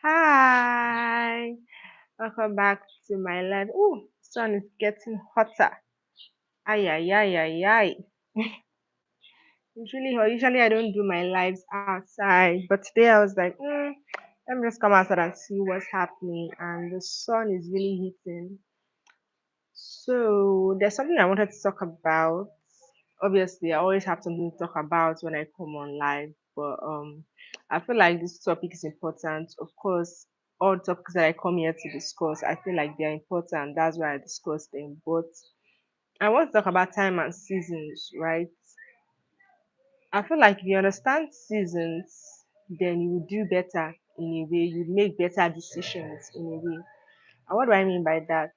Hi, welcome back to my life. Oh, sun is getting hotter. Ay, ay, ay, ay, ay. Usually I don't do my lives outside, but today I was like, let me just come outside and see what's happening. And the sun is really hitting. So there's something I wanted to talk about. Obviously, I always have something to talk about when I come on live, but I feel like this topic is important. Of course, all topics that I come here to discuss, I feel like they're important. That's why I discuss them. But I want to talk about time and seasons, right? I feel like if you understand seasons, then you will do better in a way. You make better decisions in a way. And what do I mean by that?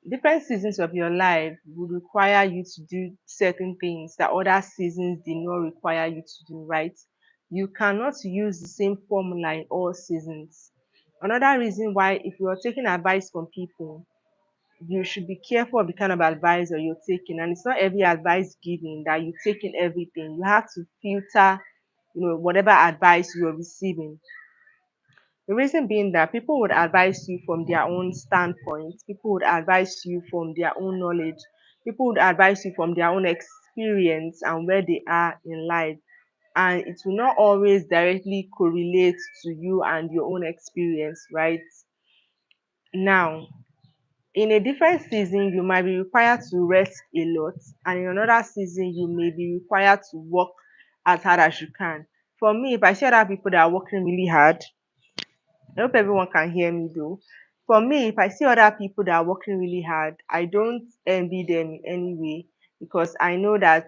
Different seasons of your life would require you to do certain things that other seasons did not require you to do, right? You cannot use the same formula in all seasons. Another reason why, if you're taking advice from people, you should be careful of the kind of advice you're taking. And it's not every advice given that you take in everything. You have to filter, whatever advice you're receiving. The reason being that people would advise you from their own standpoint, people would advise you from their own knowledge, people would advise you from their own experience and where they are in life. And it will not always directly correlate to you and your own experience, right? Now, in a different season, you might be required to rest a lot, and in another season, you may be required to work as hard as you can. For me, if I see other people that are working really hard, I hope everyone can hear me though. For me, if I see other people that are working really hard, I don't envy them in any way because I know that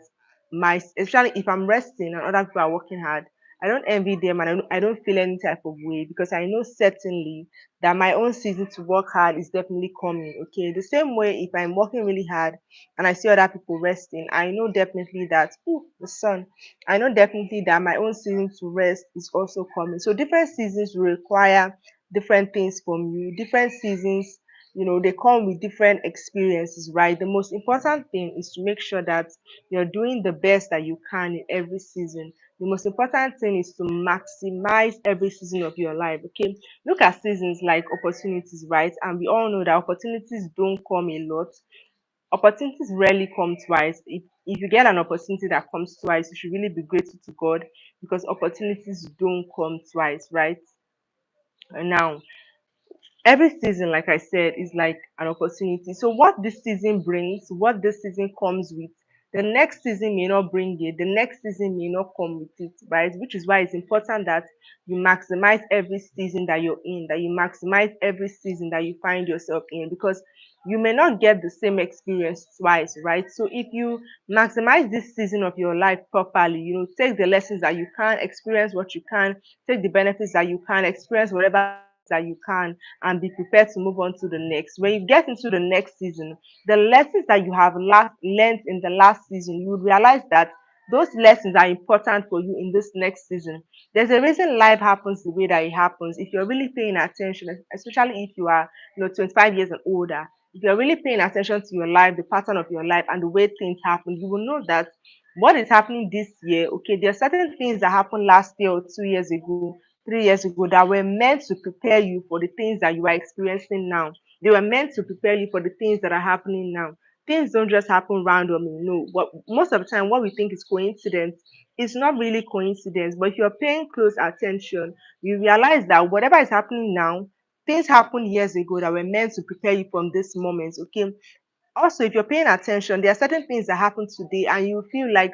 especially if I'm resting and other people are working hard, I don't envy them and I don't feel any type of way because I know certainly that my own season to work hard is definitely coming. Okay. The same way if I'm working really hard and I see other people resting, I know definitely that, the sun, I know definitely that my own season to rest is also coming. So different seasons will require different things from you. Different seasons, they come with different experiences, right? The most important thing is to make sure that you're doing the best that you can in every season. The most important thing is to maximize every season of your life. Okay. Look at seasons like opportunities, right? And we all know that opportunities don't come a lot. Opportunities rarely come twice. If you get an opportunity that comes twice, you should really be grateful to God because opportunities don't come twice, right? And now, every season, like I said, is like an opportunity. So what this season brings, what this season comes with, the next season may not bring it, the next season may not come with it, right? Which is why it's important that you maximize every season that you're in, that you maximize every season that you find yourself in, because you may not get the same experience twice, right? So if you maximize this season of your life properly, take the lessons that you can, experience what you can, take the benefits that you can, experience whatever that you can, and be prepared to move on to the next. When you get into the next season, the lessons that you have learned in the last season, you would realize that those lessons are important for you in this next season. There's a reason life happens the way that it happens. If you're really paying attention, especially if you are 25 years and older, if you're really paying attention to your life, the pattern of your life, and the way things happen, you will know that what is happening this year, okay, there are certain things that happened last year or 2 years ago, 3 years ago that were meant to prepare you for the things that you are experiencing now. They were meant to prepare you for the things that are happening now. Things don't just happen randomly. No, what most of the time what we think is coincidence is not really coincidence. But if you're paying close attention, you realize that whatever is happening now, things happened years ago that were meant to prepare you from this moment. Okay, also if you're paying attention, there are certain things that happen today and you feel like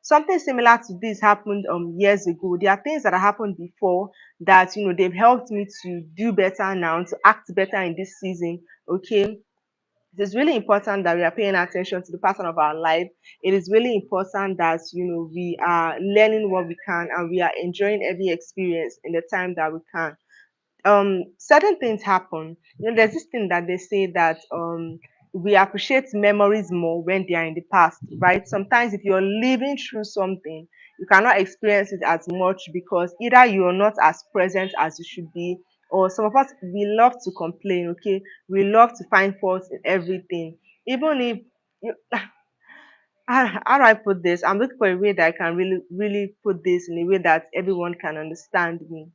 something similar to this happened years ago. There are things that have happened before that they've helped me to do better now, to act better in this season. Okay, it is really important that we are paying attention to the pattern of our life. It is really important that we are learning what we can and we are enjoying every experience in the time that we can. Certain things happen. There's this thing that they say that we appreciate memories more when they are in the past, right? Sometimes if you're living through something, you cannot experience it as much because either you're not as present as you should be, or some of us, we love to complain. Okay, we love to find faults in everything, even if you, how do I put this? I'm looking for a way that I can really put this in a way that everyone can understand me.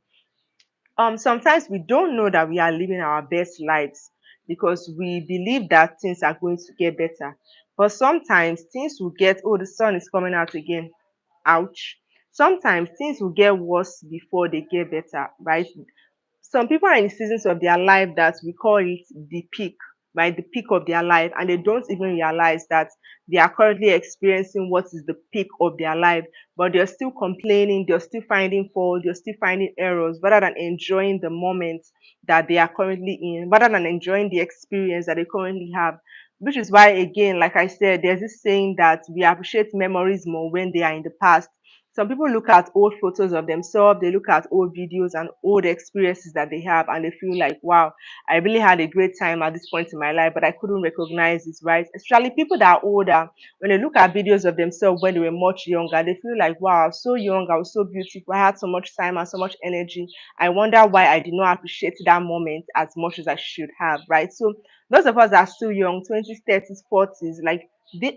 Sometimes we don't know that we are living our best lives because we believe that things are going to get better. But sometimes things will get, oh, the sun is coming out again. Ouch. Sometimes things will get worse before they get better, right? Some people are in seasons of their life that we call it the peak, right? The peak of their life, and they don't even realize that they are currently experiencing what is the peak of their life, but they're still complaining, they're still finding fault, they're still finding errors, rather than enjoying the moment that they are currently in, rather than enjoying the experience that they currently have. Which is why, again, like I said, there's this saying that we appreciate memories more when they are in the past. Some people look at old photos of themselves, they look at old videos and old experiences that they have, and they feel like, wow, I really had a great time at this point in my life, but I couldn't recognize it, right? Especially people that are older, when they look at videos of themselves when they were much younger, they feel like, wow, I was so young, I was so beautiful, I had so much time and so much energy. I wonder why I did not appreciate that moment as much as I should have, right? So, those of us that are still young, 20s, 30s, 40s, like,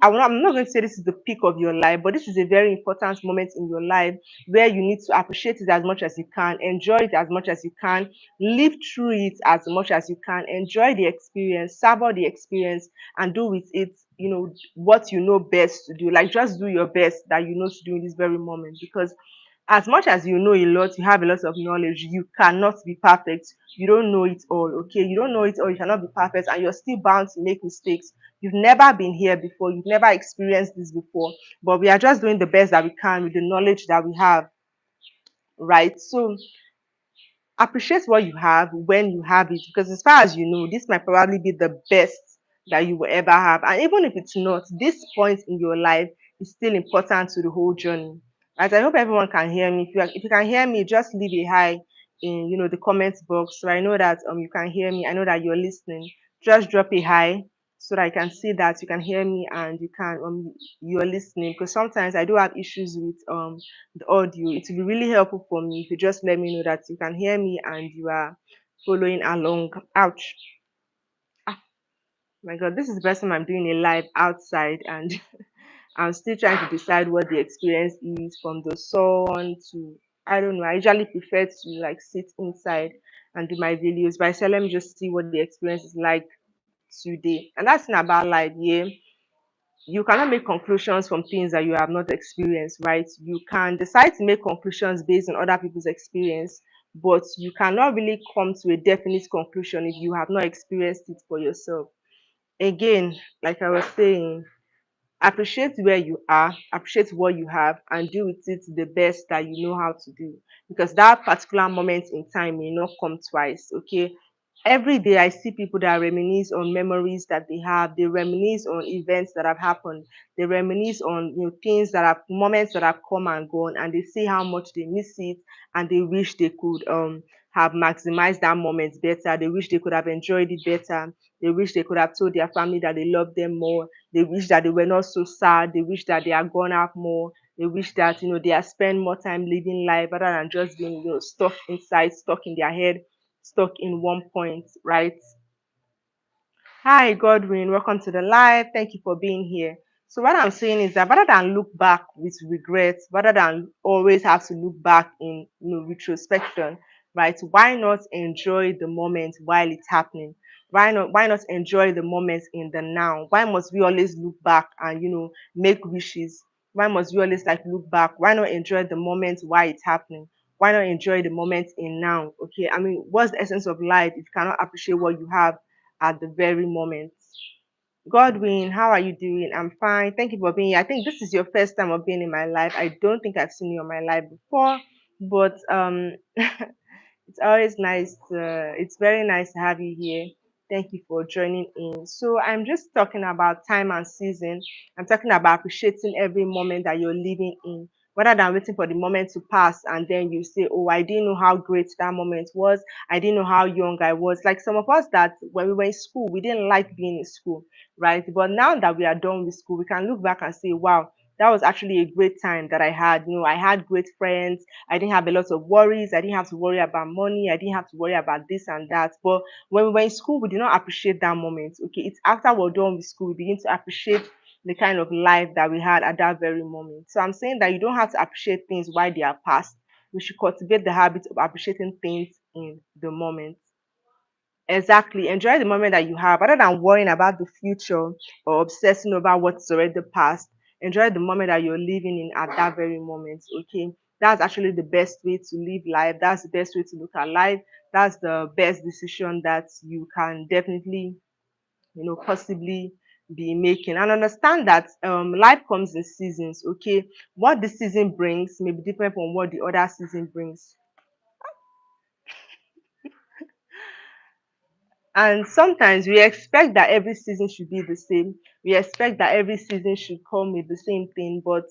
I'm not going to say this is the peak of your life, but this is a very important moment in your life where you need to appreciate it as much as you can, enjoy it as much as you can, live through it as much as you can, enjoy the experience, savor the experience, and do with it, what you know best to do. Like, just do your best that you know to do in this very moment, because as much as you know a lot, you have a lot of knowledge, you cannot be perfect. You don't know it all, okay? You don't know it all, you cannot be perfect, and you're still bound to make mistakes. You've never been here before, you've never experienced this before, but we are just doing the best that we can with the knowledge that we have, right? So appreciate what you have when you have it, because as far as you know, this might probably be the best that you will ever have, and even if it's not, this point in your life is still important to the whole journey, right? I hope everyone can hear me. If you can hear me, just leave a hi in the comments box, so I know that you can hear me. I know that you're listening. Just drop a hi so that I can see that you can hear me and you're listening, because sometimes I do have issues with the audio. It will be really helpful for me if you just let me know that you can hear me and you are following along. Ouch. Ah, my God, this is the first time I'm doing a live outside, and I'm still trying to decide what the experience is, from the sun to, I don't know. I usually prefer to like sit inside and do my videos, but I said, let me just see what the experience is like today. And that's thing about life, yeah. You cannot make conclusions from things that you have not experienced, right? You can decide to make conclusions based on other people's experience, but you cannot really come to a definite conclusion if you have not experienced it for yourself. Again, like I was saying, appreciate where you are, appreciate what you have, and do with it the best that you know how to do. Because that particular moment in time may not come twice, okay? Every day I see people that reminisce on memories that they have, they reminisce on events that have happened, they reminisce on things that have moments that have come and gone, and they say how much they miss it, and they wish they could have maximized that moment better. They wish they could have enjoyed it better. They wish they could have told their family that they love them more. They wish that they were not so sad. They wish that they had gone out more. They wish that they had spent more time living life rather than just being stuck inside, stuck in their head, stuck in one point, right? Hi, Godwin. Welcome to the live. Thank you for being here. So, what I'm saying is that rather than look back with regret, rather than always have to look back in retrospection, right? Why not enjoy the moment while it's happening? Why not enjoy the moment in the now? Why must we always look back and make wishes? Why must we always like look back? Why not enjoy the moment while it's happening? Why not enjoy the moment in now? Okay, I mean, what's the essence of life if you cannot appreciate what you have at the very moment? Godwin, how are you doing? I'm fine. Thank you for being here. I think this is your first time of being in my life. I don't think I've seen you on my life before, but it's always nice it's very nice to have you here. Thank you for joining in. So I'm just talking about time and season. I'm talking about appreciating every moment that you're living in, rather than waiting for the moment to pass and then you say, oh, I didn't know how great that moment was. I didn't know how young I was. Like some of us that when we were in school, we didn't like being in school, right? But now that we are done with school, we can look back and say, wow, that was actually a great time that I had. I had great friends. I didn't have a lot of worries. I didn't have to worry about money. I didn't have to worry about this and that. But when we were in school, we did not appreciate that moment. Okay, it's after we're done with school, we begin to appreciate the kind of life that we had at that very moment. So I'm saying that you don't have to appreciate things while they are past. We should cultivate the habit of appreciating things in the moment. Exactly. Enjoy the moment that you have rather than worrying about the future or obsessing over what's already past. Enjoy the moment that you're living in at that very moment. Okay. That's actually the best way to live life. That's the best way to look at life. That's the best decision that you can definitely, possibly be making. And understand that life comes in seasons. Okay. What this season brings may be different from what the other season brings. And sometimes we expect that every season should be the same. We expect that every season should come with the same thing, but